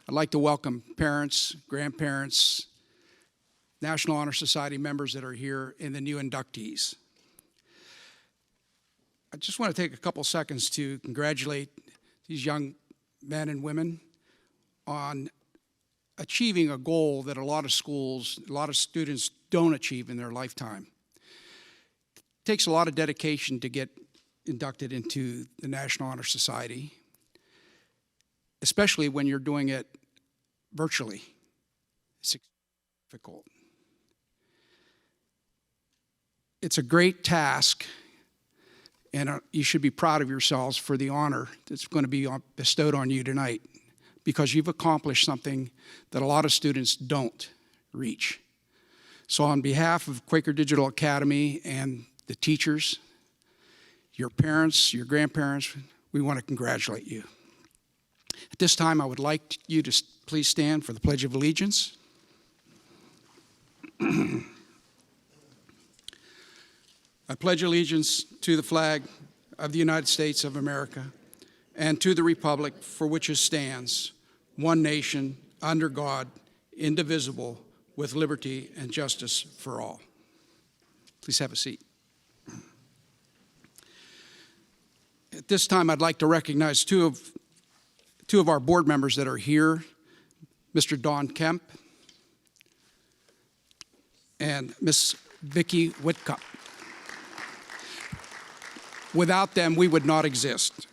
I'd like to welcome parents, grandparents, National Honor Society members that are here, and the new inductees. I just want to take a couple seconds to congratulate these young men and women on achieving a goal that a lot of schools, a lot of students don't achieve in their lifetime. It takes a lot of dedication to get inducted into the National Honor Society, especially when you're doing it virtually. It's difficult. It's a great task, and you should be proud of yourselves for the honor that's going to be bestowed on you tonight, because you've accomplished something that a lot of students don't reach. So on behalf of Quaker Digital Academy and the teachers, your parents, your grandparents, we want to congratulate you. At this time, I would like you to please stand for the Pledge of Allegiance. I pledge allegiance to the flag of the United States of America and to the republic for which it stands, one nation, under God, indivisible, with liberty and justice for all. Please have a seat. At this time, I'd like to recognize two of our board members that are here, Mr. Don Kemp and Miss Vicki Whitcup. Without them, we would not exist.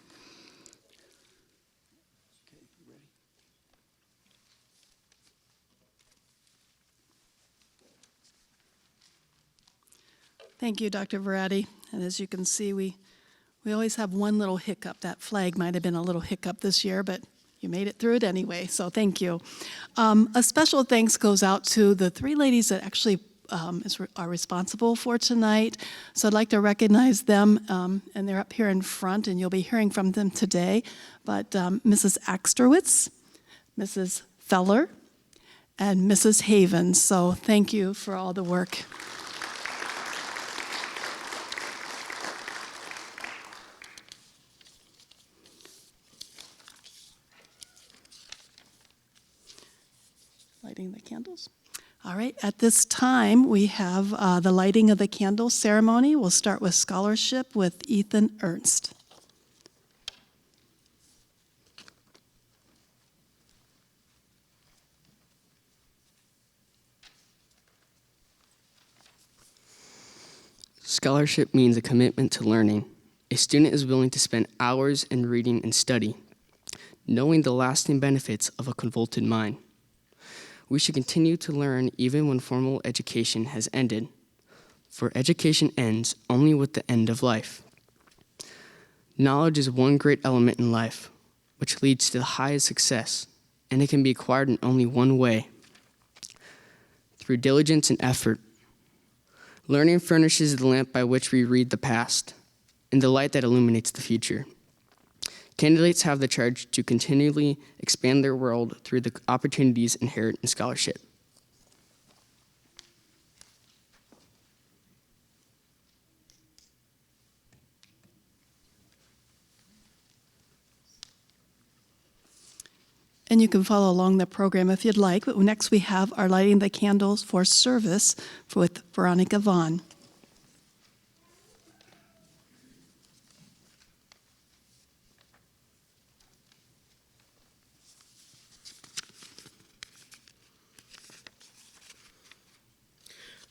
Thank you, Dr. Verratti. And as you can see, we always have one little hiccup. That flag might have been a little hiccup this year, but you made it through it anyway, so thank you. A special thanks goes out to the three ladies that actually are responsible for tonight. So I'd like to recognize them, and they're up here in front, and you'll be hearing from them today. But Mrs. Axterwitz, Mrs. Feller, and Mrs. Havens. So thank you for all the work. Lighting the candles. All right, at this time, we have the lighting of the candle ceremony. We'll start with scholarship with Ethan Ernst. Scholarship means a commitment to learning. A student is willing to spend hours in reading and study, knowing the lasting benefits of a convoluted mind. We should continue to learn even when formal education has ended, for education ends only with the end of life. Knowledge is one great element in life, which leads to the highest success, and it can be acquired in only one way: through diligence and effort. Learning furnishes the lamp by which we read the past, and the light that illuminates the future. Candidates have the charge to continually expand their world through the opportunities inherent in scholarship. And you can follow along the program if you'd like. But next we have our lighting the candles for service with Veronica Vaughn.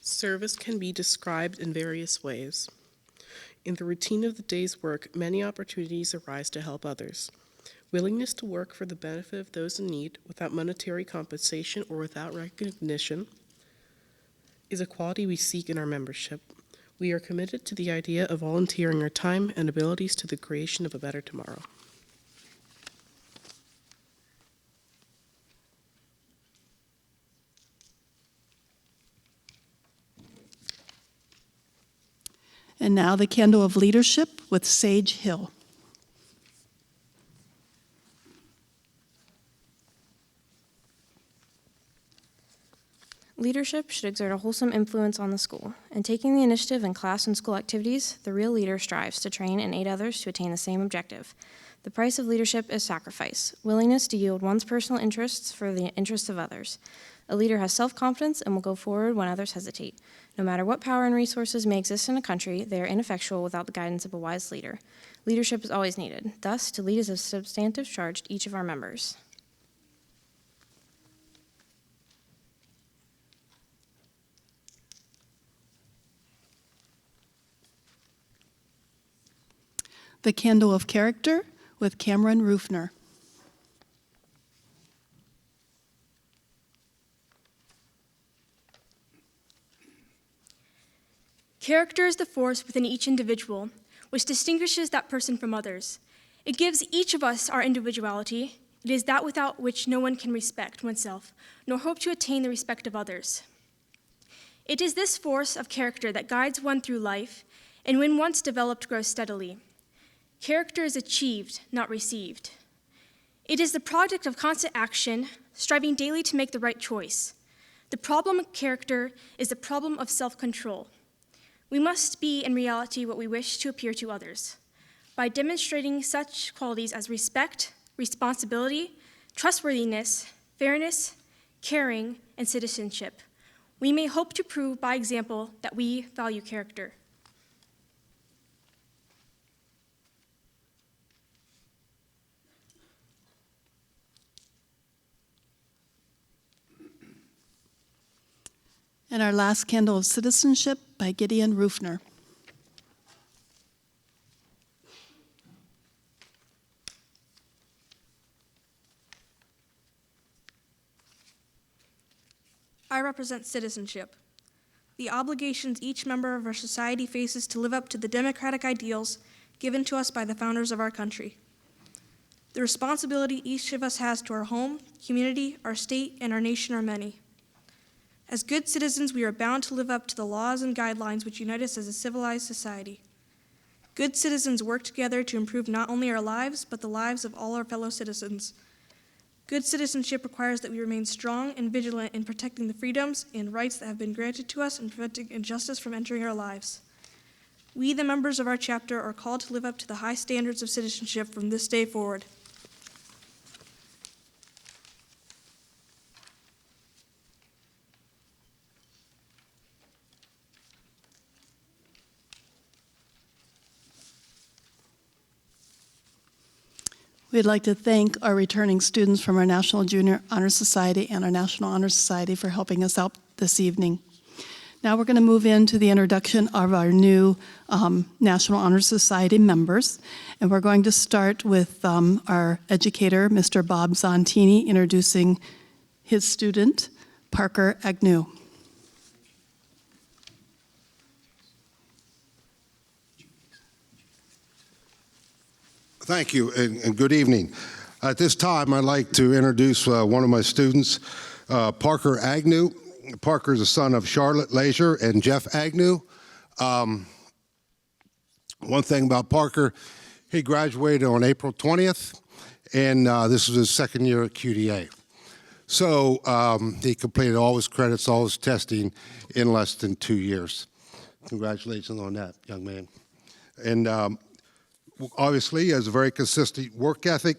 Service can be described in various ways. In the routine of the day's work, many opportunities arise to help others. Willingness to work for the benefit of those in need without monetary compensation or without recognition is a quality we seek in our membership. We are committed to the idea of volunteering our time and abilities to the creation of a better tomorrow. And now the candle of leadership with Sage Hill. Leadership should exert a wholesome influence on the school. In taking the initiative in class and school activities, the real leader strives to train and aid others to attain the same objective. The price of leadership is sacrifice, willingness to yield one's personal interests for the interests of others. A leader has self-confidence and will go forward when others hesitate. No matter what power and resources may exist in a country, they are ineffectual without the guidance of a wise leader. Leadership is always needed. Thus, to lead is a substantive charge to each of our members. The Candle of Character with Cameron Rufener. Character is the force within each individual, which distinguishes that person from others. It gives each of us our individuality. It is that without which no one can respect oneself, nor hope to attain the respect of others. It is this force of character that guides one through life, and when once developed, grows steadily. Character is achieved, not received. It is the product of constant action, striving daily to make the right choice. The problem of character is the problem of self-control. We must be, in reality, what we wish to appear to others. By demonstrating such qualities as respect, responsibility, trustworthiness, fairness, caring, and citizenship, we may hope to prove by example that we value character. And our last Candle of Citizenship by Gideon Rufener. I represent citizenship, the obligations each member of our society faces to live up to the democratic ideals given to us by the founders of our country. The responsibility each of us has to our home, community, our state, and our nation are many. As good citizens, we are bound to live up to the laws and guidelines which unite us as a civilized society. Good citizens work together to improve not only our lives, but the lives of all our fellow citizens. Good citizenship requires that we remain strong and vigilant in protecting the freedoms and rights that have been granted to us and preventing injustice from entering our lives. We, the members of our chapter, are called to live up to the high standards of citizenship from this day forward. We'd like to thank our returning students from our National Junior Honor Society and our National Honor Society for helping us out this evening. Now we're going to move into the introduction of our new National Honor Society members. And we're going to start with our educator, Mr. Bob Zontini, introducing his student, Parker Agnew. Thank you, and good evening. At this time, I'd like to introduce one of my students, Parker Agnew. Parker is the son of Charlotte Leisure and Jeff Agnew. One thing about Parker, he graduated on April 20th, and this was his second year at QDA. So he completed all his credits, all his testing in less than 2 years. Congratulations on that, young man. And obviously, he has a very consistent work ethic,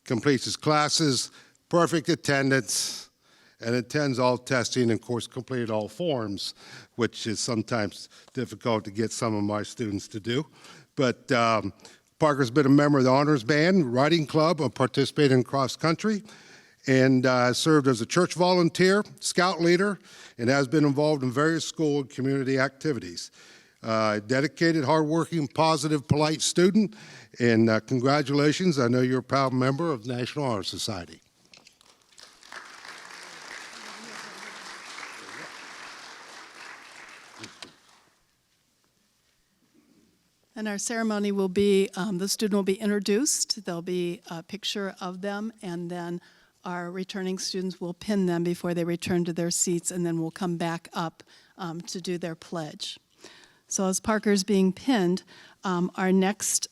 completes his classes, perfect attendance, and attends all testing and, of course, completed all forms, which is sometimes difficult to get some of my students to do. But Parker's been a member of the Honors Band, Riding Club, participated in cross country, and served as a church volunteer, scout leader, and has been involved in various school and community activities. Dedicated, hardworking, positive, polite student, and congratulations. I know you're a proud member of the National Honor Society. And our ceremony will be, the student will be introduced, there'll be a picture of them, and then our returning students will pin them before they return to their seats, and then we'll come back up to do their pledge. So as Parker's being pinned, our next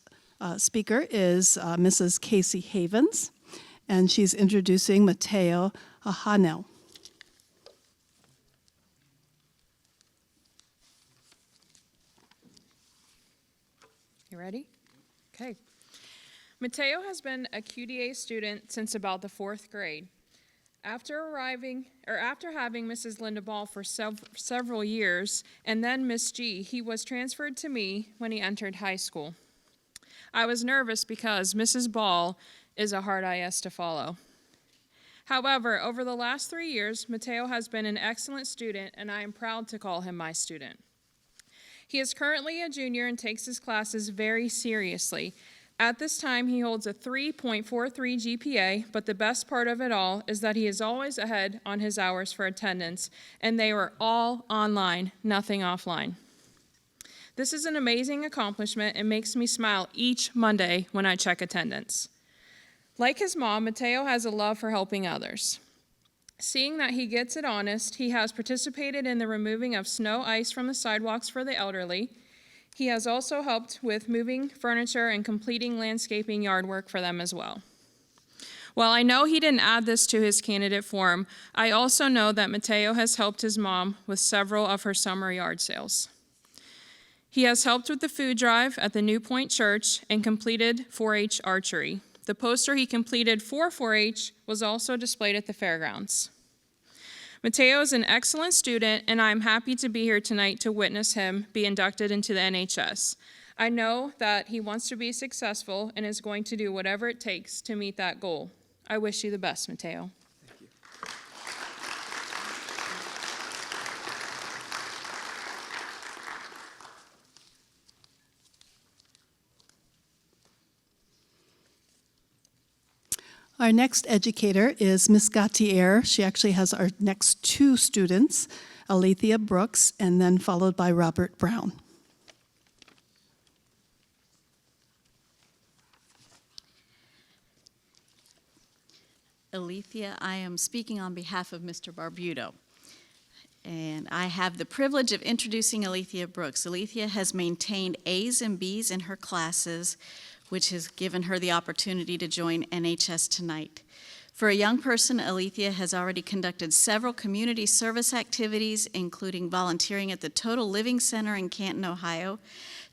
speaker is Mrs. Casey Havens, and she's introducing Mateo Ajanel. Okay. Mateo has been a QDA student since about the 4th grade. After having Mrs. Linda Ball for several years, and then Miss G, he was transferred to me when he entered high school. I was nervous because Mrs. Ball is a hard IS to follow. However, over the last 3 years, Mateo has been an excellent student, and I am proud to call him my student. He is currently a junior and takes his classes very seriously. At this time, he holds a 3.43 GPA, but the best part of it all is that he is always ahead on his hours for attendance, and they were all online, nothing offline. This is an amazing accomplishment and makes me smile each Monday when I check attendance. Like his mom, Mateo has a love for helping others. Seeing that he gets it honest, he has participated in the removing of snow ice from the sidewalks for the elderly. He has also helped with moving furniture and completing landscaping yard work for them as well. While I know he didn't add this to his candidate form, I also know that Mateo has helped his mom with several of her summer yard sales. He has helped with the food drive at the New Point Church and completed 4-H archery. The poster he completed for 4-H was also displayed at the fairgrounds. Mateo is an excellent student, and I'm happy to be here tonight to witness him be inducted into the NHS. I know that he wants to be successful and is going to do whatever it takes to meet that goal. I wish you the best, Mateo. Our next educator is Miss Gautier. She actually has our next 2 students, Aletheia Brooks, and then followed by Robert Brown. Aletheia, I am speaking on behalf of Mr. Barbuto. And I have the privilege of introducing Aletheia Brooks. Aletheia has maintained A's and B's in her classes, which has given her the opportunity to join NHS tonight. For a young person, Aletheia has already conducted several community service activities, including volunteering at the Total Living Center in Canton, Ohio,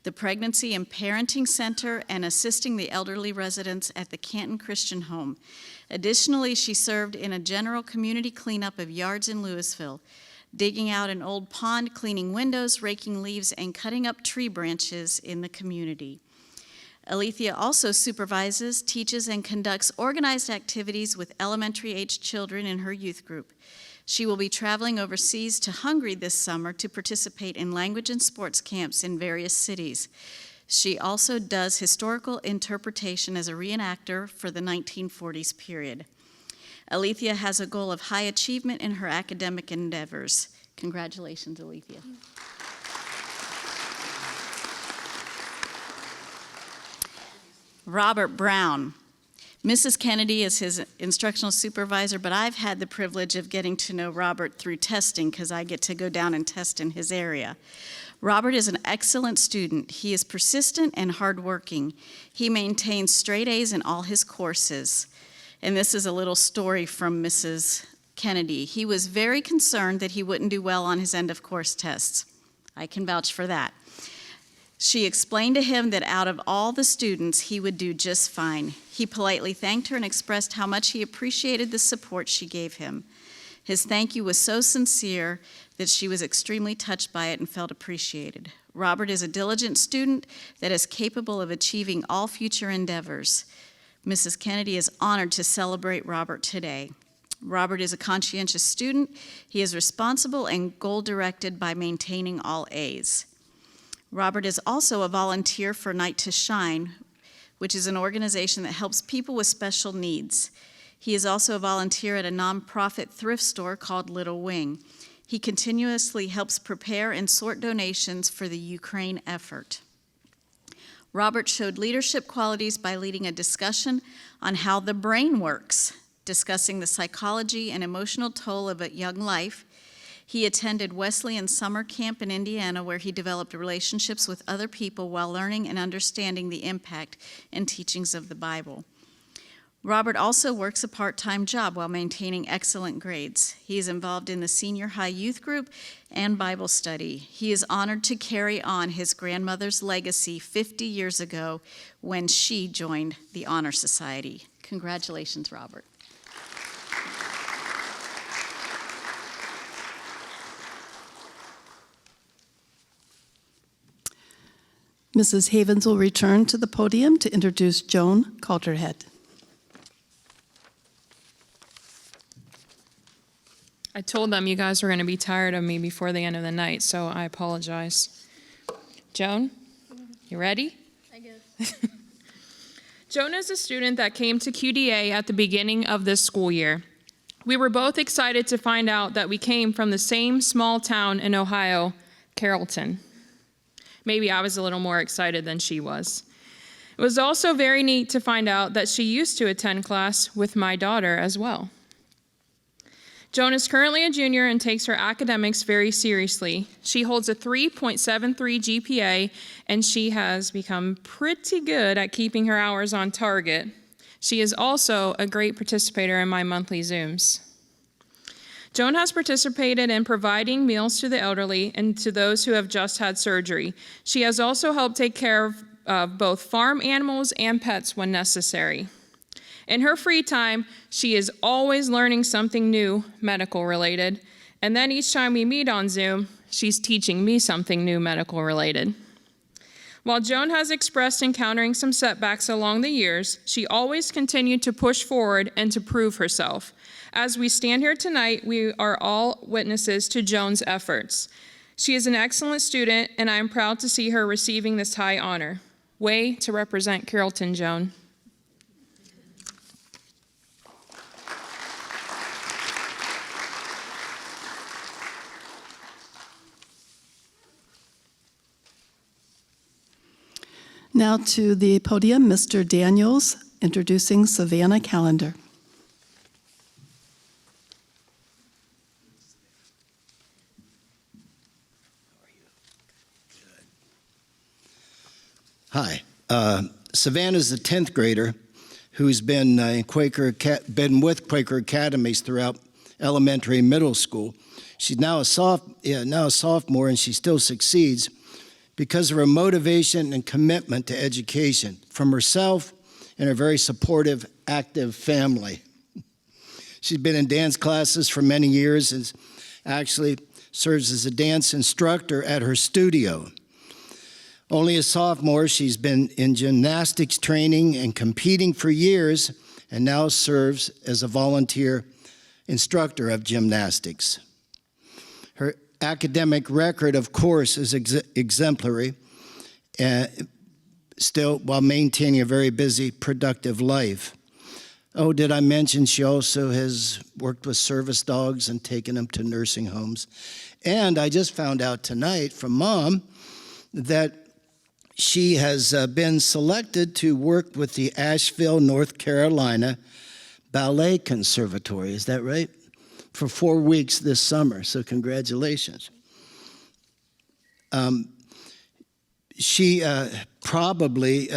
the Pregnancy and Parenting Center, and assisting the elderly residents at the Canton Christian Home. Additionally, she served in a general community cleanup of yards in Louisville, digging out an old pond, cleaning windows, raking leaves, and cutting up tree branches in the community. Aletheia also supervises, teaches, and conducts organized activities with elementary-aged children in her youth group. She will be traveling overseas to Hungary this summer to participate in language and sports camps in various cities. She also does historical interpretation as a reenactor for the 1940s period. Aletheia has a goal of high achievement in her academic endeavors. Congratulations, Aletheia. Robert Brown. Mrs. Kennedy is his instructional supervisor, but I've had the privilege of getting to know Robert through testing because I get to go down and test in his area. Robert is an excellent student. He is persistent and hardworking. He maintains straight A's in all his courses. And this is a little story from Mrs. Kennedy. He was very concerned that he wouldn't do well on his end of course tests. I can vouch for that. She explained to him that out of all the students, he would do just fine. He politely thanked her and expressed how much he appreciated the support she gave him. His thank you was so sincere that she was extremely touched by it and felt appreciated. Robert is a diligent student that is capable of achieving all future endeavors. Mrs. Kennedy is honored to celebrate Robert today. Robert is a conscientious student. He is responsible and goal-directed by maintaining all A's. Robert is also a volunteer for Night to Shine, which is an organization that helps people with special needs. He is also a volunteer at a nonprofit thrift store called Little Wing. He continuously helps prepare and sort donations for the Ukraine effort. Robert showed leadership qualities by leading a discussion on how the brain works, discussing the psychology and emotional toll of a young life. He attended Wesleyan summer camp in Indiana, where he developed relationships with other people while learning and understanding the impact and teachings of the Bible. Robert also works a part-time job while maintaining excellent grades. He is involved in the senior high youth group and Bible study. He is honored to carry on his grandmother's legacy 50 years ago when she joined the Honor Society. Congratulations, Robert. Mrs. Havens will return to the podium to introduce Joan Calderhead. I told them you guys were going to be tired of me before the end of the night, so I apologize. Joan, you ready? I guess. Joan is a student that came to QDA at the beginning of this school year. We were both excited to find out that we came from the same small town in Ohio, Carrollton. Maybe I was a little more excited than she was. It was also very neat to find out that she used to attend class with my daughter as well. Joan is currently a junior and takes her academics very seriously. She holds a 3.73 GPA, and she has become pretty good at keeping her hours on target. She is also a great participator in my monthly Zooms. Joan has participated in providing meals to the elderly and to those who have just had surgery. She has also helped take care of both farm animals and pets when necessary. In her free time, she is always learning something new, medical related. And then each time we meet on Zoom, she's teaching me something new, medical related. While Joan has expressed encountering some setbacks along the years, she always continued to push forward and to prove herself. As we stand here tonight, we are all witnesses to Joan's efforts. She is an excellent student, and I am proud to see her receiving this high honor. Way to represent Carrollton, Joan. Now to the podium, Mr. Daniels, introducing Savannah Callendar. Hi, Savannah's a 10th grader who's been been with Quaker Academies throughout elementary and middle school. She's now a sophomore, and she still succeeds because of her motivation and commitment to education from herself and her very supportive, active family. She's been in dance classes for many years and actually serves as a dance instructor at her studio. Only a sophomore, she's been in gymnastics training and competing for years, and now serves as a volunteer instructor of gymnastics. Her academic record, of course, is exemplary, still while maintaining a very busy, productive life. Oh, did I mention she also has worked with service dogs and taken them to nursing homes? And I just found out tonight from Mom that she has been selected to work with the Asheville, North Carolina Ballet Conservatory. Is that right? For 4 weeks this summer, so congratulations. She probably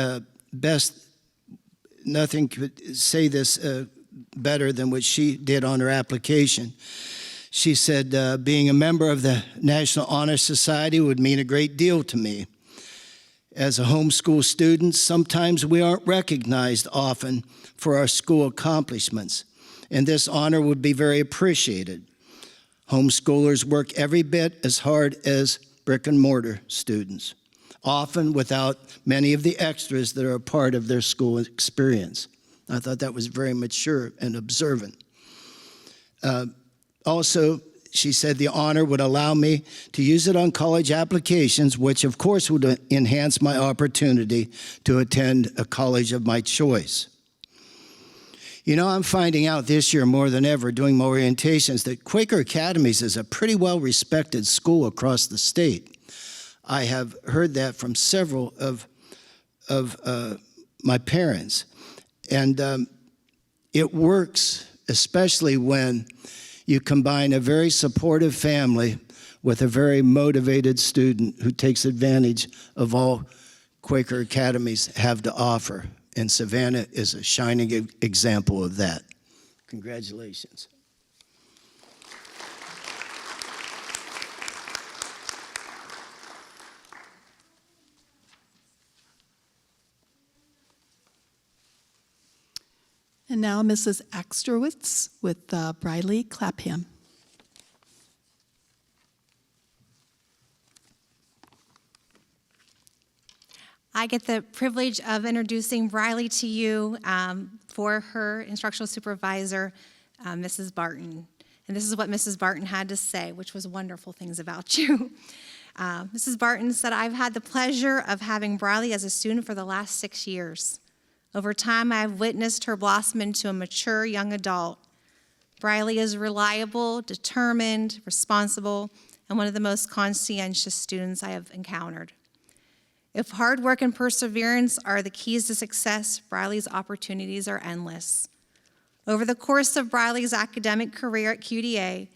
nothing could say this better than what she did on her application. She said, being a member of the National Honor Society would mean a great deal to me. As a homeschool student, sometimes we aren't recognized often for our school accomplishments, and this honor would be very appreciated. Homeschoolers work every bit as hard as brick and mortar students, often without many of the extras that are a part of their school experience. I thought that was very mature and observant. Also, she said the honor would allow me to use it on college applications, which of course would enhance my opportunity to attend a college of my choice. You know, I'm finding out this year more than ever doing my orientations that Quaker Academies is a pretty well-respected school across the state. I have heard that from several of my parents. And it works, especially when you combine a very supportive family with a very motivated student who takes advantage of all Quaker Academies have to offer. and Savannah is a shining example of that. Congratulations. And now Mrs. Axterwitz with Brylee Clapham. I get the privilege of introducing Brylee to you for her instructional supervisor, Mrs. Barton. And this is what Mrs. Barton had to say, which was wonderful things about you. Mrs. Barton said, I've had the pleasure of having Brylee as a student for the last 6 years. Over time, I've witnessed her blossom into a mature young adult. Brylee is reliable, determined, responsible, and one of the most conscientious students I have encountered. If hard work and perseverance are the keys to success, Brylee's opportunities are endless. Over the course of Brylee's academic career at QDA,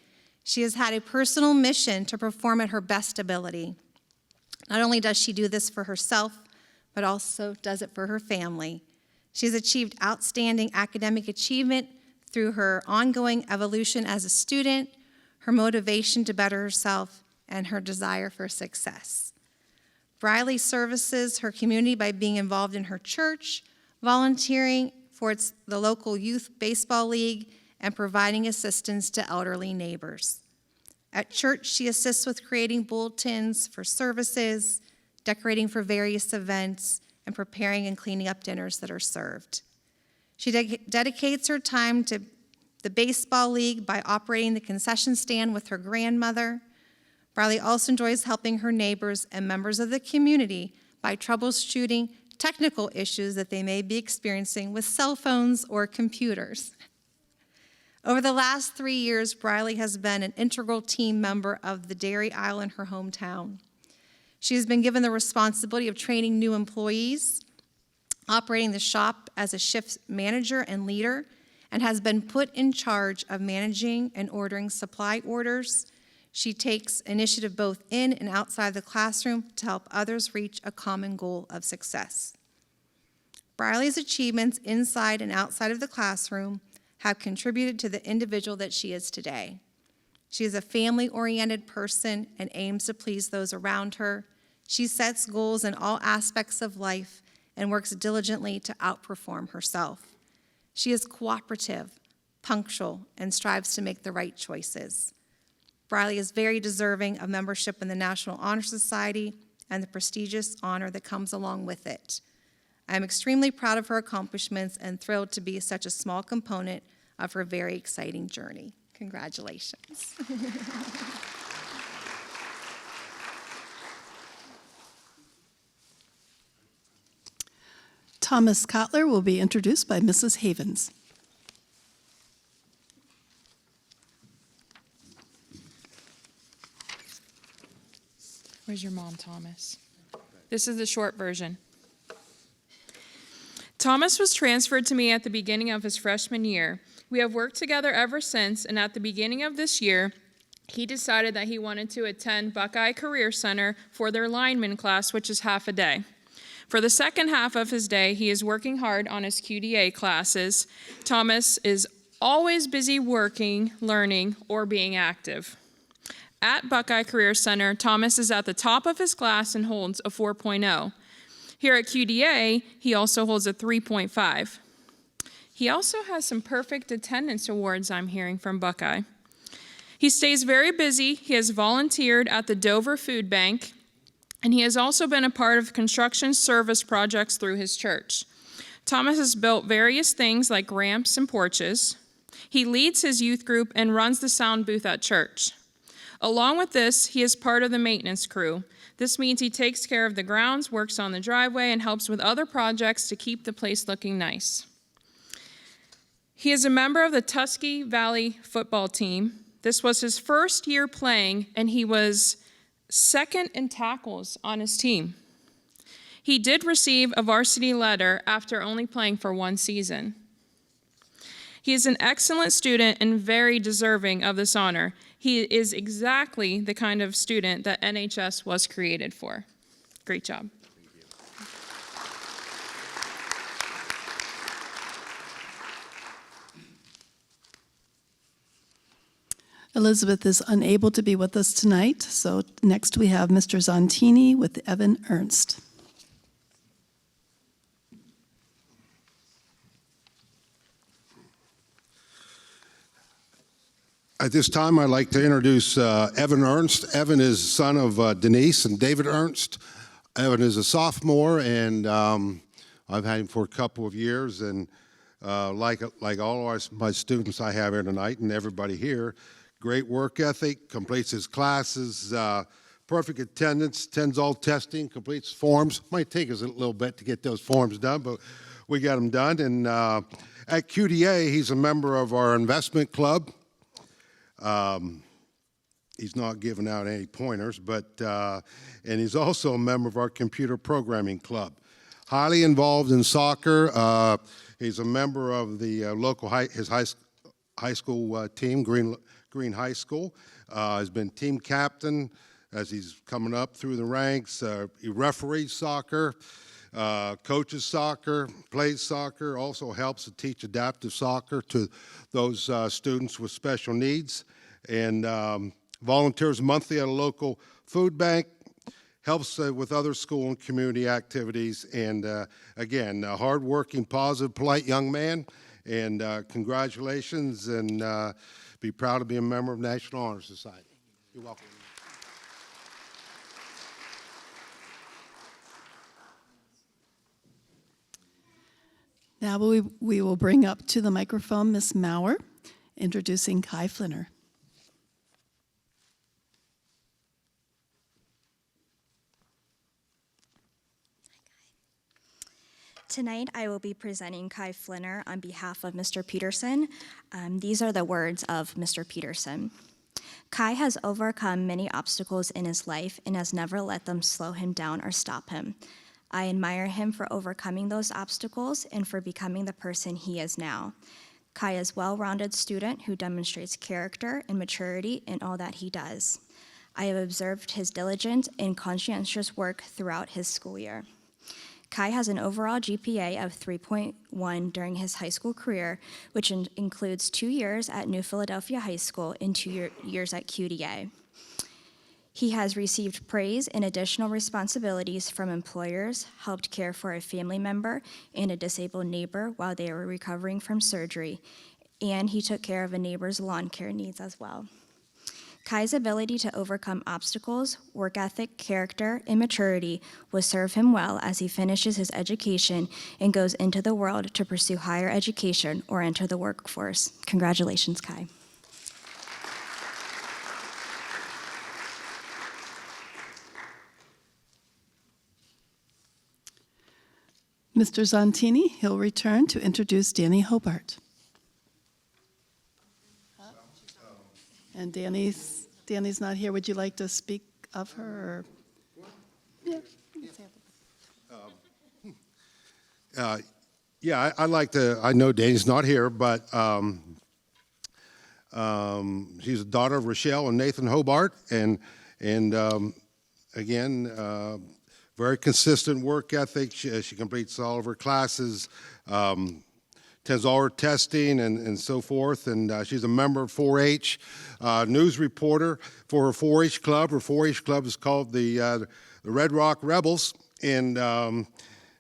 she has had a personal mission to perform at her best ability. Not only does she do this for herself, but also does it for her family. She has achieved outstanding academic achievement through her ongoing evolution as a student, her motivation to better herself, and her desire for success. Brylee services her community by being involved in her church, volunteering for the local youth baseball league, and providing assistance to elderly neighbors. At church, she assists with creating bulletins for services, decorating for various events, and preparing and cleaning up dinners that are served. She dedicates her time to the baseball league by operating the concession stand with her grandmother. Brylee also enjoys helping her neighbors and members of the community by troubleshooting technical issues that they may be experiencing with cell phones or computers. Over the last 3 years, Brylee has been an integral team member of the dairy aisle in her hometown. She has been given the responsibility of training new employees, operating the shop as a shift manager and leader, and has been put in charge of managing and ordering supply orders. She takes initiative both in and outside the classroom to help others reach a common goal of success. Brylee's achievements inside and outside of the classroom have contributed to the individual that she is today. She is a family-oriented person and aims to please those around her. She sets goals in all aspects of life and works diligently to outperform herself. She is cooperative, punctual, and strives to make the right choices. Brylee is very deserving of membership in the National Honor Society and the prestigious honor that comes along with it. I am extremely proud of her accomplishments and thrilled to be such a small component of her very exciting journey. Congratulations. Thomas Kotler will be introduced by Mrs. Havens. Where's your mom, Thomas? This is the short version. Thomas was transferred to me at the beginning of his freshman year. We have worked together ever since, and at the beginning of this year, he decided that he wanted to attend Buckeye Career Center for their lineman class, which is half a day. For the second half of his day, he is working hard on his QDA classes. Thomas is always busy working, learning, or being active. At Buckeye Career Center, Thomas is at the top of his class and holds a 4.0. Here at QDA, he also holds a 3.5. He also has some perfect attendance awards I'm hearing from Buckeye. He stays very busy. He has volunteered at the Dover Food Bank, and he has also been a part of construction service projects through his church. Thomas has built various things like ramps and porches. He leads his youth group and runs the sound booth at church. Along with this, he is part of the maintenance crew. This means he takes care of the grounds, works on the driveway, and helps with other projects to keep the place looking nice. He is a member of the Tuskegee Valley football team. This was his first year playing, and he was second in tackles on his team. He did receive a varsity letter after only playing for one season. He is an excellent student and very deserving of this honor. He is exactly the kind of student that NHS was created for. Great job. Elizabeth is unable to be with us tonight, so next we have Mr. Zontini with Evan Ernst. At this time, I'd like to introduce Evan Ernst. Evan is the son of Denise and David Ernst. Evan is a sophomore, and I've had him for a couple of years. And like all of my students I have here tonight and everybody here, great work ethic, completes his classes, perfect attendance, attends all testing, completes forms. Might take us a little bit to get those forms done, but we got them done. And at QDA, he's a member of our investment club. He's not giving out any pointers, but and he's also a member of our computer programming club. Highly involved in soccer. He's a member of the local high school team, Green High School. Has been team captain as he's coming up through the ranks. He referees soccer, coaches soccer, plays soccer, also helps to teach adaptive soccer to those students with special needs, and volunteers monthly at a local food bank, helps with other school and community activities, and again, a hardworking, positive, polite young man, and congratulations, and be proud to be a member of National Honor Society. You're welcome. Now we will bring up to the microphone Ms. Maurer, introducing Kai Flinner. Tonight, I will be presenting Kai Flinner on behalf of Mr. Peterson. These are the words of Mr. Peterson. Kai has overcome many obstacles in his life and has never let them slow him down or stop him. I admire him for overcoming those obstacles and for becoming the person he is now. Kai is a well-rounded student who demonstrates character and maturity in all that he does. I have observed his diligent and conscientious work throughout his school year. Kai has an overall GPA of 3.1 during his high school career, which includes 2 years at New Philadelphia High School and 2 years at QDA. He has received praise and additional responsibilities from employers, helped care for a family member and a disabled neighbor while they were recovering from surgery, and he took care of a neighbor's lawn care needs as well. Kai's ability to overcome obstacles, work ethic, character, and maturity will serve him well as he finishes his education and goes into the world to pursue higher education or enter the workforce. Congratulations, Kai. Mr. Zontini, he'll return to introduce Dani Hobart. And Dani's not here. Would you like to speak of her? Or? Yeah. I'd like to. I know Dani's not here, but she's a daughter of Rochelle and Nathan Hobart, and again, very consistent work ethic. She completes all of her classes. Attends all her testing and so forth, and she's a member of 4-H, news reporter for her 4-H club. Her 4-H club is called the Red Rock Rebels, and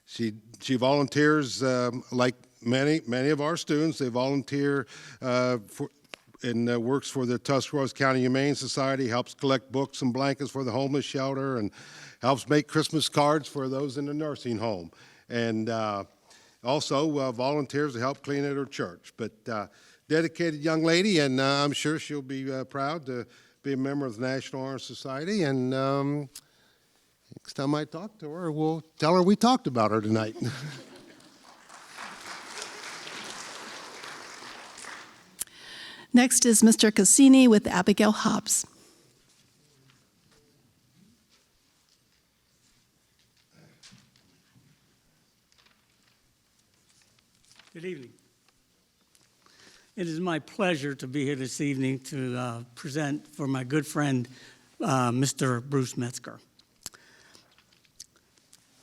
she volunteers like many of our students. They volunteer and works for the Tuscarawas County Humane Society, helps collect books and blankets for the homeless shelter, and helps make Christmas cards for those in the nursing home, and also volunteers to help clean at her church. But dedicated young lady, and I'm sure she'll be proud to be a member of the National Honor Society. And next time I talk to her, we'll tell her we talked about her tonight. Next is Mr. Cassini with Abigail Hobbs. Good evening. It is my pleasure to be here this evening to present for my good friend, Mr. Bruce Metzger.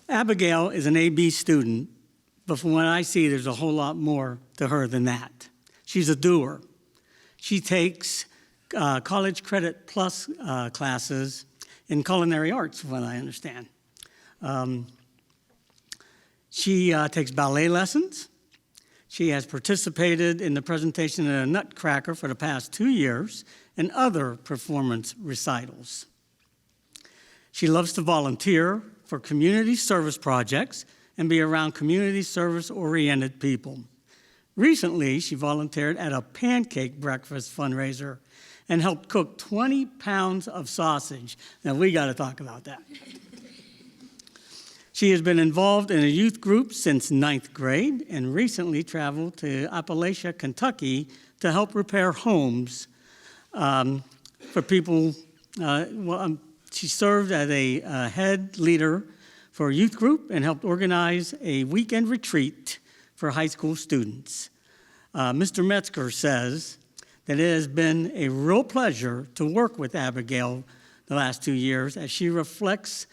Abigail is an AB student, but from what I see, there's a whole lot more to her than that. She's a doer. She takes college credit plus classes in culinary arts, from what I understand. She takes ballet lessons. She has participated in the presentation of a Nutcracker for the past 2 years and other performance recitals. She loves to volunteer for community service projects and be around community service-oriented people. Recently, she volunteered at a pancake breakfast fundraiser and helped cook 20 pounds of sausage. Now, we got to talk about that. She has been involved in a youth group since 9th grade and recently traveled to Appalachia, Kentucky to help repair homes for people. She served as a head leader for a youth group and helped organize a weekend retreat for high school students. Mr. Metzger says that it has been a real pleasure to work with Abigail the last 2 years as she reflects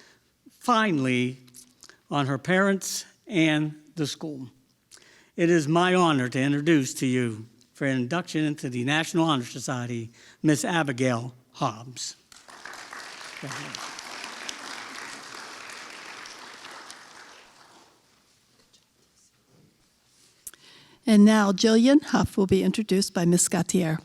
finally on her parents and the school. It is my honor to introduce to you for induction into the National Honor Society, Miss Abigail Hobbs. And now Jillian Huff will be introduced by Ms. Gautier.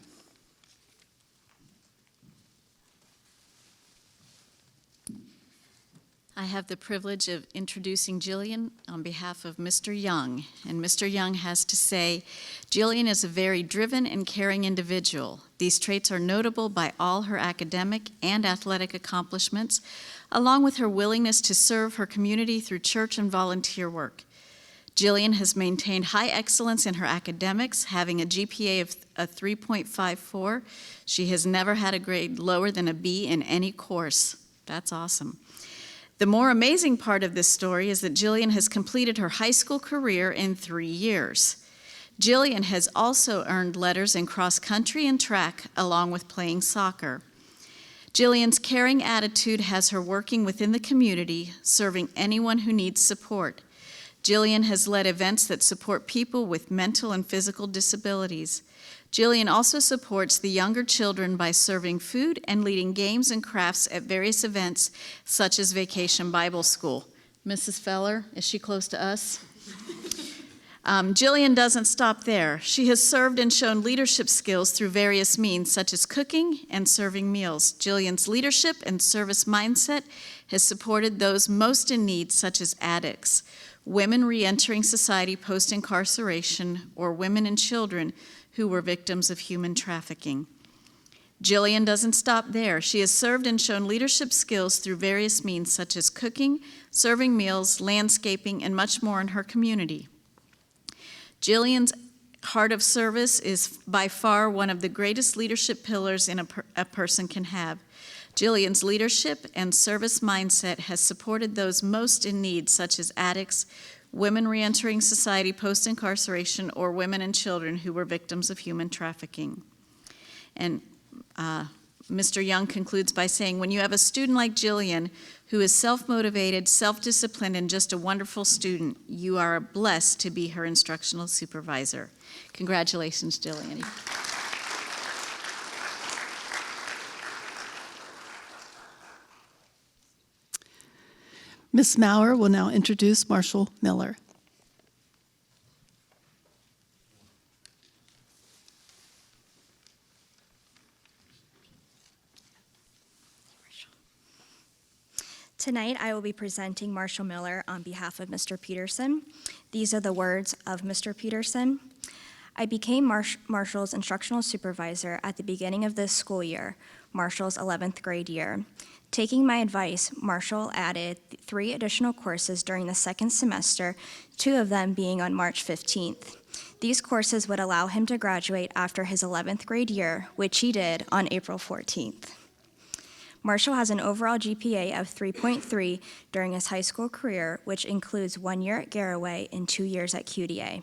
I have the privilege of introducing Jillian on behalf of Mr. Young. And Mr. Young has to say, Jillian is a very driven and caring individual. These traits are notable by all her academic and athletic accomplishments, along with her willingness to serve her community through church and volunteer work. Jillian has maintained high excellence in her academics, having a GPA of a 3.54. She has never had a grade lower than a B in any course. That's awesome. The more amazing part of this story is that Jillian has completed her high school career in 3 years. Jillian has also earned letters in cross country and track, along with playing soccer. Jillian's caring attitude has her working within the community, serving anyone who needs support. Jillian has led events that support people with mental and physical disabilities. Jillian also supports the younger children by serving food and leading games and crafts at various events, such as Vacation Bible School. Mrs. Feller, is she close to us? Jillian doesn't stop there. She has served and shown leadership skills through various means, such as cooking and serving meals. Jillian's leadership and service mindset has supported those most in need, such as addicts, women re-entering society post-incarceration, or women and children who were victims of human trafficking. Jillian doesn't stop there. She has served and shown leadership skills through various means, such as cooking, serving meals, landscaping, and much more in her community. Jillian's heart of service is by far one of the greatest leadership pillars a person can have. Jillian's leadership and service mindset has supported those most in need, such as addicts, women re-entering society post-incarceration, or women and children who were victims of human trafficking. And Mr. Young concludes by saying, when you have a student like Jillian, who is self-motivated, self-disciplined, and just a wonderful student, you are blessed to be her instructional supervisor. Congratulations, Jillian. Ms. Maurer will now introduce Marshall Miller. Tonight, I will be presenting Marshall Miller on behalf of Mr. Peterson. These are the words of Mr. Peterson. I became Marshall's instructional supervisor at the beginning of this school year, Marshall's 11th grade year. Taking my advice, Marshall added 3 additional courses during the second semester, 2 of them being on March 15th. These courses would allow him to graduate after his 11th grade year, which he did on April 14th. Marshall has an overall GPA of 3.3 during his high school career, which includes 1 year at Garraway and 2 years at QDA.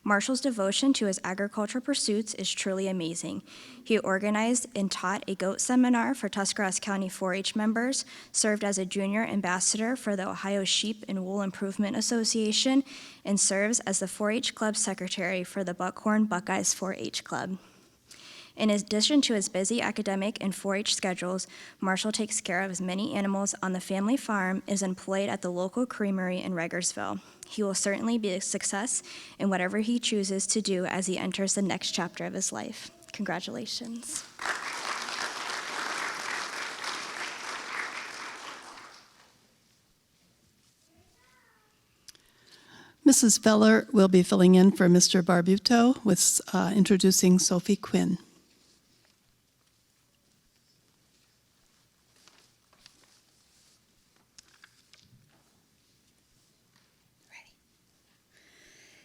Marshall's devotion to his agricultural pursuits is truly amazing. He organized and taught a goat seminar for Tuscarawas County 4-H members, served as a junior ambassador for the Ohio Sheep and Wool Improvement Association, and serves as the 4-H club secretary for the Buckhorn Buckeyes 4-H club. In addition to his busy academic and 4-H schedules, Marshall takes care of as many animals on the family farm, is employed at the local creamery in Reggersville. He will certainly be a success in whatever he chooses to do as he enters the next chapter of his life. Congratulations. Mrs. Feller will be filling in for Mr. Barbuto with introducing Sophie Quinn.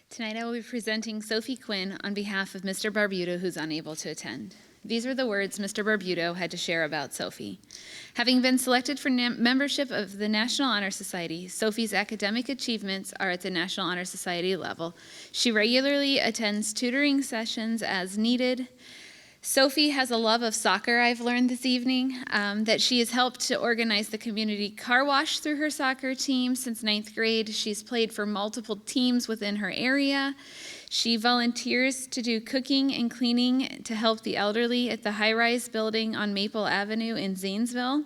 Tonight I will be presenting Sophie Quinn on behalf of Mr. Barbuto, who's unable to attend. These were the words Mr. Barbuto had to share about Sophie. Having been selected for membership of the National Honor Society, Sophie's academic achievements are at the National Honor Society level. She regularly attends tutoring sessions as needed. Sophie has a love of soccer, I've learned this evening, that she has helped to organize the community car wash through her soccer team since 9th grade. She's played for multiple teams within her area. She volunteers to do cooking and cleaning to help the elderly at the high-rise building on Maple Avenue in Zanesville.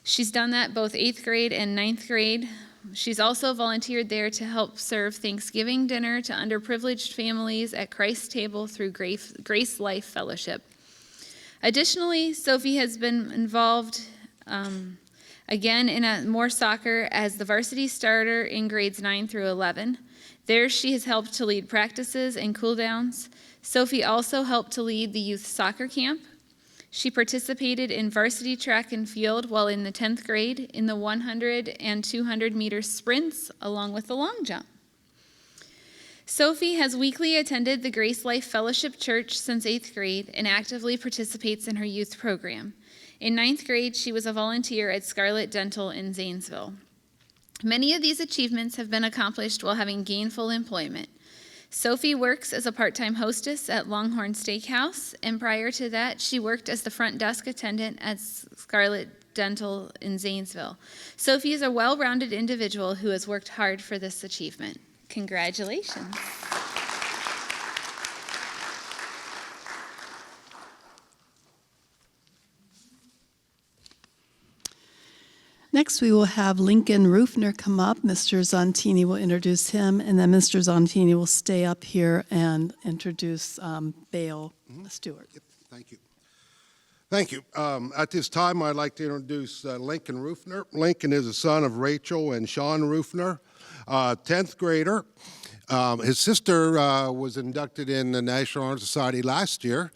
She's done that both 8th grade and 9th grade. She's also volunteered there to help serve Thanksgiving dinner to underprivileged families at Christ's Table through Grace Life Fellowship. Additionally, Sophie has been involved again in more soccer as the varsity starter in grades 9 through 11. There she has helped to lead practices and cool downs. Sophie also helped to lead the youth soccer camp. She participated in varsity track and field while in the 10th grade in the 100 and 200 meter sprints along with the long jump. Sophie has weekly attended the Grace Life Fellowship Church since 8th grade and actively participates in her youth program. In 9th grade, she was a volunteer at Scarlet Dental in Zanesville. Many of these achievements have been accomplished while having gainful employment. Sophie works as a part-time hostess at Longhorn Steakhouse, and prior to that, she worked as the front desk attendant at Scarlet Dental in Zanesville. Sophie is a well-rounded individual who has worked hard for this achievement. Congratulations. Next, we will have Lincoln Rufener come up. Mr. Zontini will introduce him, and then Mr. Zontini will stay up here and introduce Bale Stewart. Yep, thank you. Thank you. At this time, I'd like to introduce Lincoln Rufener. Lincoln is the son of Rachel and Sean Rufener, 10th grader. His sister was inducted in the National Honor Society last year,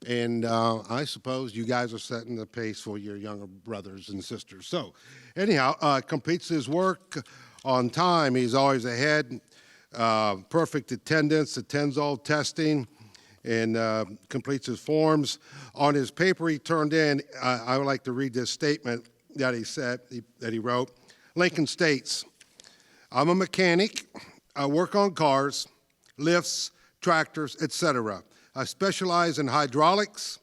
and I suppose you guys are setting the pace for your younger brothers and sisters. So anyhow, completes his work on time. He's always ahead, perfect attendance, attends all testing, and completes his forms. On his paper he turned in, I would like to read this statement that he wrote. Lincoln states, "I'm a mechanic. I work on cars, lifts, tractors, etc. I specialize in hydraulics.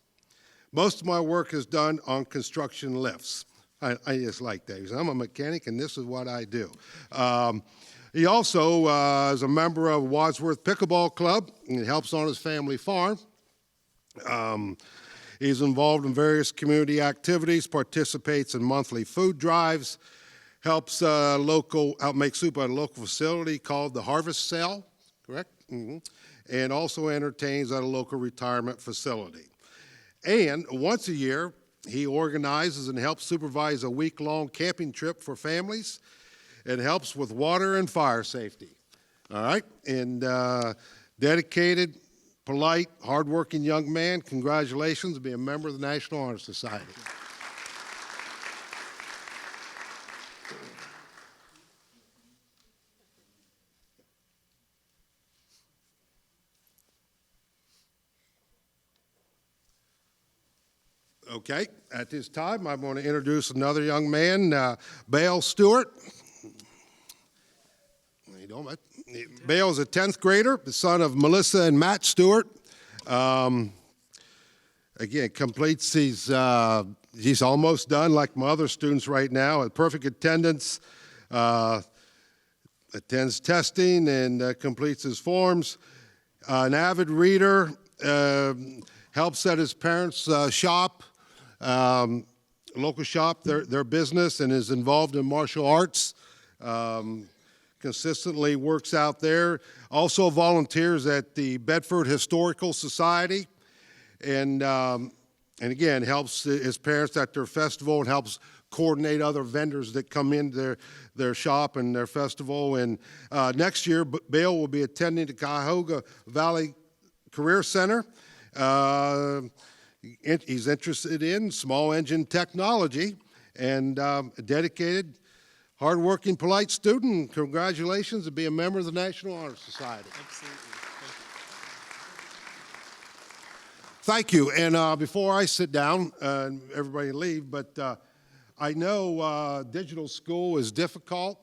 Most of my work is done on construction lifts." I just like that. He says, "I'm a mechanic and this is what I do." He also is a member of Wadsworth Pickleball Club and helps on his family farm. He's involved in various community activities, participates in monthly food drives, helps make soup at a local facility called the Harvest Cell, correct? Mm-hmm. And also entertains at a local retirement facility. And once a year, he organizes and helps supervise a week-long camping trip for families and helps with water and fire safety. All right? And dedicated, polite, hardworking young man. Congratulations on being a member of the National Honor Society. Okay, at this time, I'm going to introduce another young man, Bale Stewart. Bale is a 10th grader, the son of Melissa and Matt Stewart. Again, completes he's almost done like my other students right now, at perfect attendance, attends testing and completes his forms. An avid reader, helps at his parents' shop, local shop, their business, and is involved in martial arts. Consistently works out there. Also volunteers at the Bedford Historical Society, and again helps his parents at their festival and helps coordinate other vendors that come into their shop and their festival. And next year, Bale will be attending the Cuyahoga Valley Career Center. He's interested in small engine technology and dedicated, hardworking, polite student. Congratulations to be a member of the National Honor Society. Absolutely. Thank you. And before I sit down and everybody leave, but I know digital school is difficult.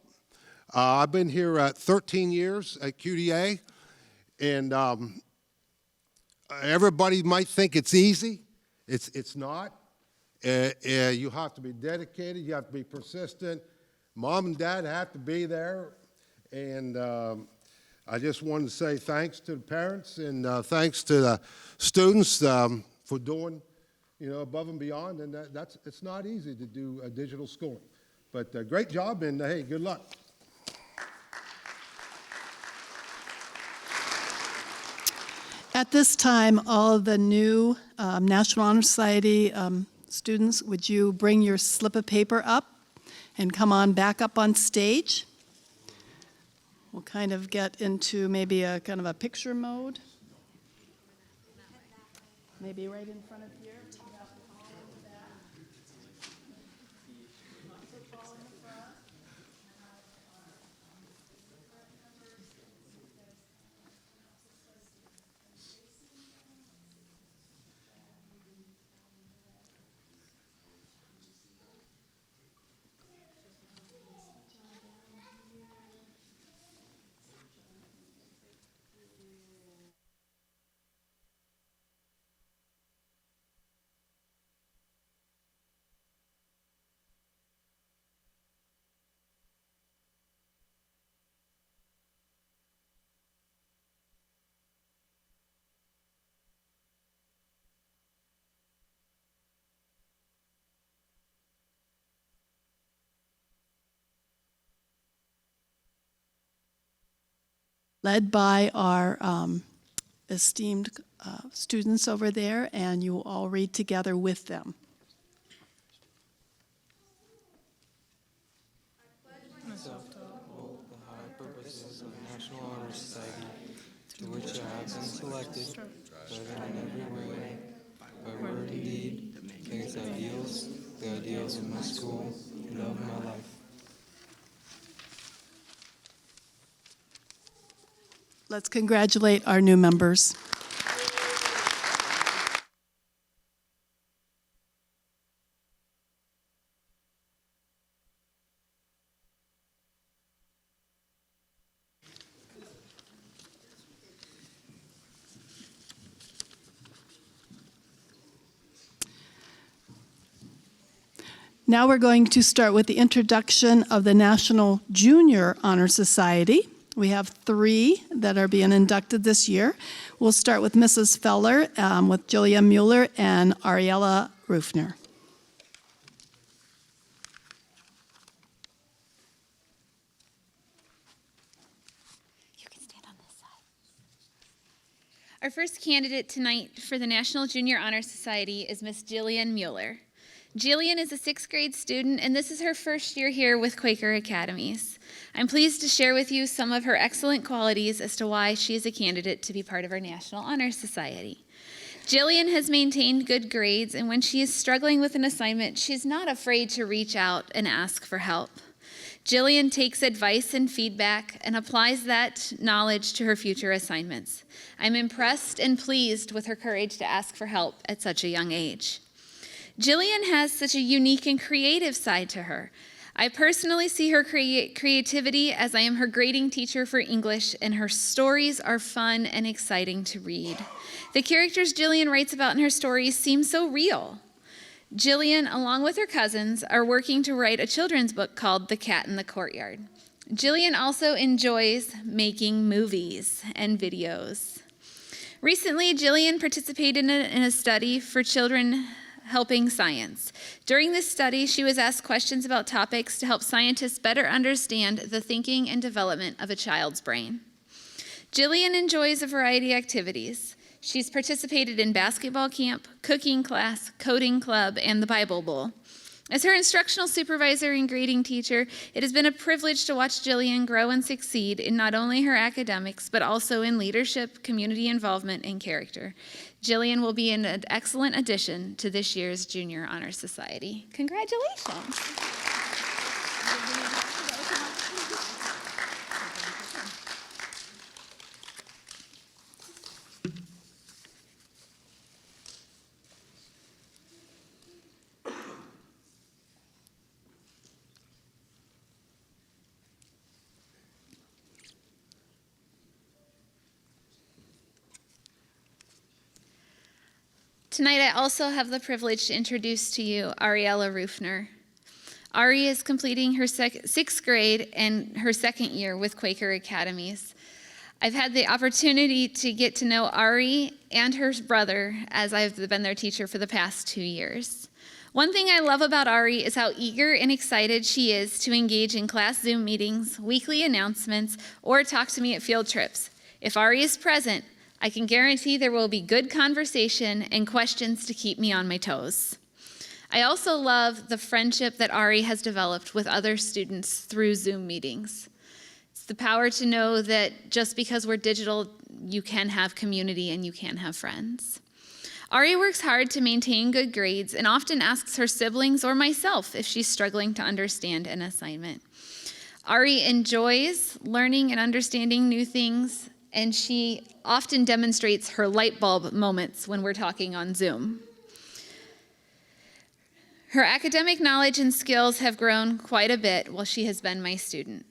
I've been here at 13 years at QDA, and everybody might think it's easy. It's not. You have to be dedicated. You have to be persistent. Mom and Dad have to be there. And I just wanted to say thanks to the parents and thanks to the students for doing, above and beyond. And it's not easy to do digital schooling. But great job, and hey, good luck. At this time, all of the new National Honor Society students, would you bring your slip of paper up and come on back up on stage? We'll kind of get into maybe a kind of a picture mode. Maybe right in front of here. Led by our esteemed students over there, and you will all read together with them. Myself to uphold the high purposes of the National Honor Society, to which I have been selected, whether in every way, by word and deed, against the ideals of my school, and of my life. Let's congratulate our new members. Now we're going to start with the introduction of the National Junior Honor Society. We have 3 that are being inducted this year. We'll start with Mrs. Feller, with Jillian Mueller and Ariella Rufener. You can stand on this side. Our first candidate tonight for the National Junior Honor Society is Miss Jillian Mueller. Jillian is a 6th grade student, and this is her first year here with Quaker Academies. I'm pleased to share with you some of her excellent qualities as to why she is a candidate to be part of our National Honor Society. Jillian has maintained good grades, and when she is struggling with an assignment, she's not afraid to reach out and ask for help. Jillian takes advice and feedback and applies that knowledge to her future assignments. I'm impressed and pleased with her courage to ask for help at such a young age. Jillian has such a unique and creative side to her. I personally see her creativity as I am her grading teacher for English, and her stories are fun and exciting to read. The characters Jillian writes about in her stories seem so real. Jillian, along with her cousins, are working to write a children's book called The Cat in the Courtyard. Jillian also enjoys making movies and videos. Recently, Jillian participated in a study for children helping science. During this study, she was asked questions about topics to help scientists better understand the thinking and development of a child's brain. Jillian enjoys a variety of activities. She's participated in basketball camp, cooking class, coding club, and the Bible Bowl. As her instructional supervisor and grading teacher, it has been a privilege to watch Jillian grow and succeed in not only her academics, but also in leadership, community involvement, and character. Jillian will be an excellent addition to this year's Junior Honor Society. Congratulations. Tonight, I also have the privilege to introduce to you Ariella Rufener. Ari is completing her sixth grade and her second year with Quaker Academies. I've had the opportunity to get to know Ari and her brother as I've been their teacher for the past 2 years. One thing I love about Ari is how eager and excited she is to engage in class Zoom meetings, weekly announcements, or talk to me at field trips. If Ari is present, I can guarantee there will be good conversation and questions to keep me on my toes. I also love the friendship that Ari has developed with other students through Zoom meetings. It's the power to know that just because we're digital, you can have community and you can have friends. Ari works hard to maintain good grades and often asks her siblings or myself if she's struggling to understand an assignment. Ari enjoys learning and understanding new things, and she often demonstrates her light bulb moments when we're talking on Zoom. Her academic knowledge and skills have grown quite a bit while she has been my student.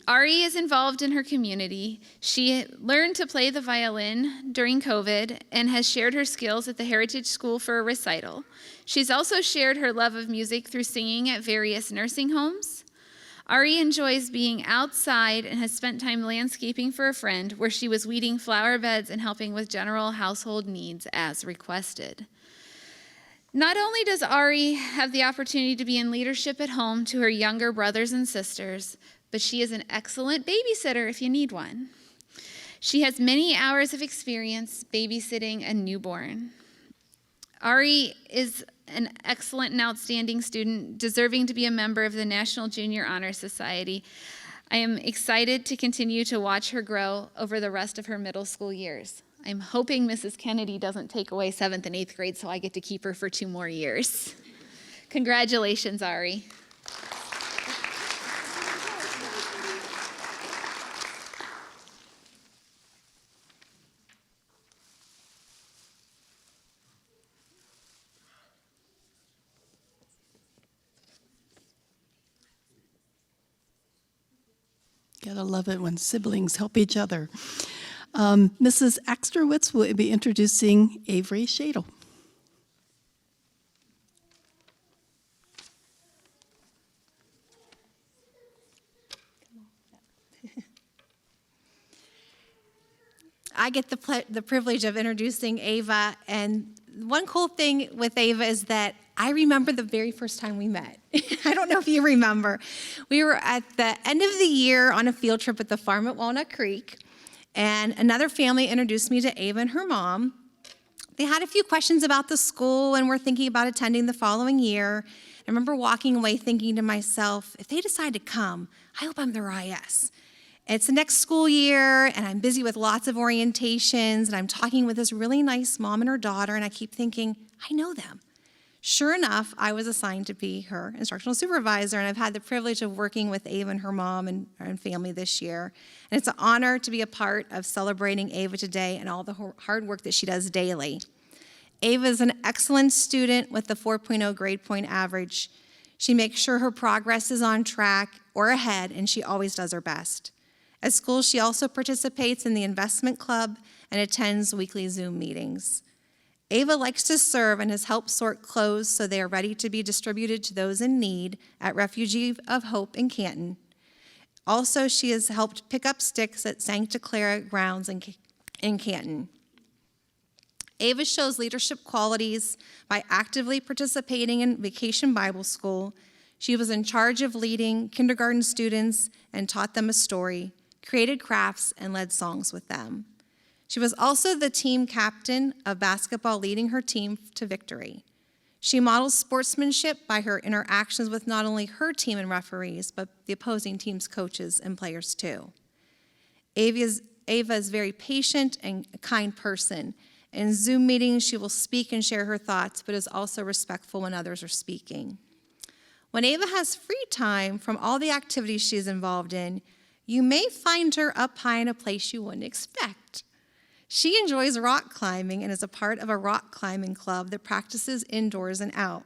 Ari is involved in her community. She learned to play the violin during COVID and has shared her skills at the Heritage School for a recital. She's also shared her love of music through singing at various nursing homes. Ari enjoys being outside and has spent time landscaping for a friend, where she was weeding flower beds and helping with general household needs as requested. Not only does Ari have the opportunity to be in leadership at home to her younger brothers and sisters, but she is an excellent babysitter if you need one. She has many hours of experience babysitting a newborn. Ari is an excellent and outstanding student, deserving to be a member of the National Junior Honor Society. I am excited to continue to watch her grow over the rest of her middle school years. I'm hoping Mrs. Kennedy doesn't take away 7th and 8th grade so I get to keep her for 2 more years. Congratulations, Ari. Gotta love it when siblings help each other. Mrs. Axterwitz will be introducing Avery Shadle. I get the privilege of introducing Ava, and one cool thing with Ava is that I remember the very first time we met. I don't know if you remember. We were at the end of the year on a field trip at the farm at Walnut Creek, and another family introduced me to Ava and her mom. They had a few questions about the school and were thinking about attending the following year. I remember walking away thinking to myself, if they decide to come, I hope I'm their IS. It's the next school year, and I'm busy with lots of orientations, and I'm talking with this really nice mom and her daughter, and I keep thinking, I know them. Sure enough, I was assigned to be her instructional supervisor, and I've had the privilege of working with Ava and her mom and family this year. And it's an honor to be a part of celebrating Ava today and all the hard work that she does daily. Ava is an excellent student with a 4.0 grade point average. She makes sure her progress is on track or ahead, and she always does her best. At school, she also participates in the investment club and attends weekly Zoom meetings. Ava likes to serve and has helped sort clothes so they are ready to be distributed to those in need at Refugee of Hope in Canton. Also, she has helped pick up sticks at Sancta Clara grounds in Canton. Ava shows leadership qualities by actively participating in Vacation Bible School. She was in charge of leading kindergarten students and taught them a story, created crafts, and led songs with them. She was also the team captain of basketball, leading her team to victory. She models sportsmanship by her interactions with not only her team and referees, but the opposing team's coaches and players too. Ava is very patient and a kind person. In Zoom meetings, she will speak and share her thoughts, but is also respectful when others are speaking. When Ava has free time from all the activities she's involved in, you may find her up high in a place you wouldn't expect. She enjoys rock climbing and is a part of a rock climbing club that practices indoors and out.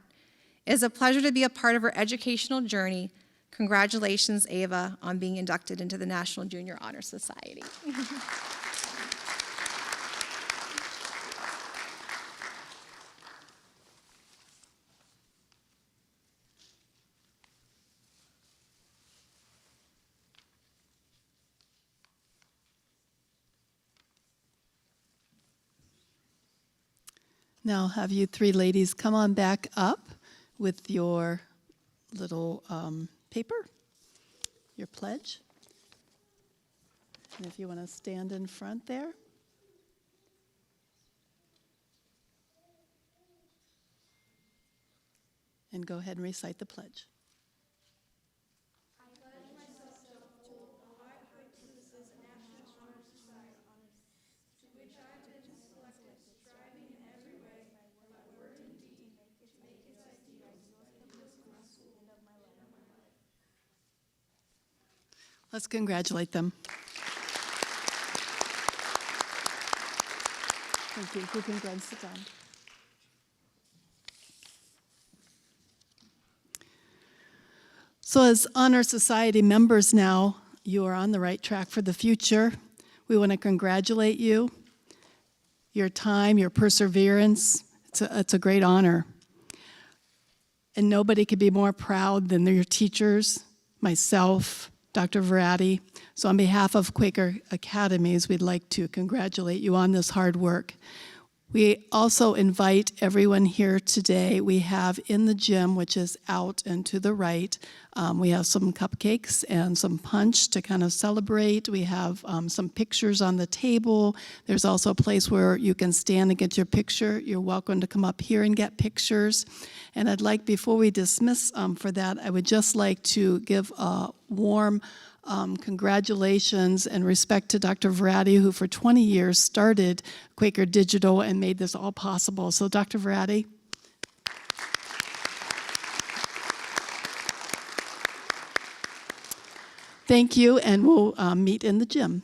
It is a pleasure to be a part of her educational journey. Congratulations, Ava, on being inducted into the National Junior Honor Society. Now have you three ladies come on back up with your little paper, your pledge. And if you want to stand in front there. And go ahead and recite the pledge. Let's congratulate them. Thank you. You can go and sit down. So as Honor Society members now, you are on the right track for the future. We want to congratulate you. Your time, your perseverance, it's a great honor. And nobody could be more proud than your teachers, myself, Dr. Verratti. So on behalf of Quaker Academies, we'd like to congratulate you on this hard work. We also invite everyone here today. We have in the gym, which is out and to the right, we have some cupcakes and some punch to kind of celebrate. We have some pictures on the table. There's also a place where you can stand and get your picture. You're welcome to come up here and get pictures. And I'd like, before we dismiss for that, I would just like to give a warm congratulations and respect to Dr. Verratti, who for 20 years started Quaker Digital and made this all possible. So Dr. Verratti. Thank you, and we'll meet in the gym.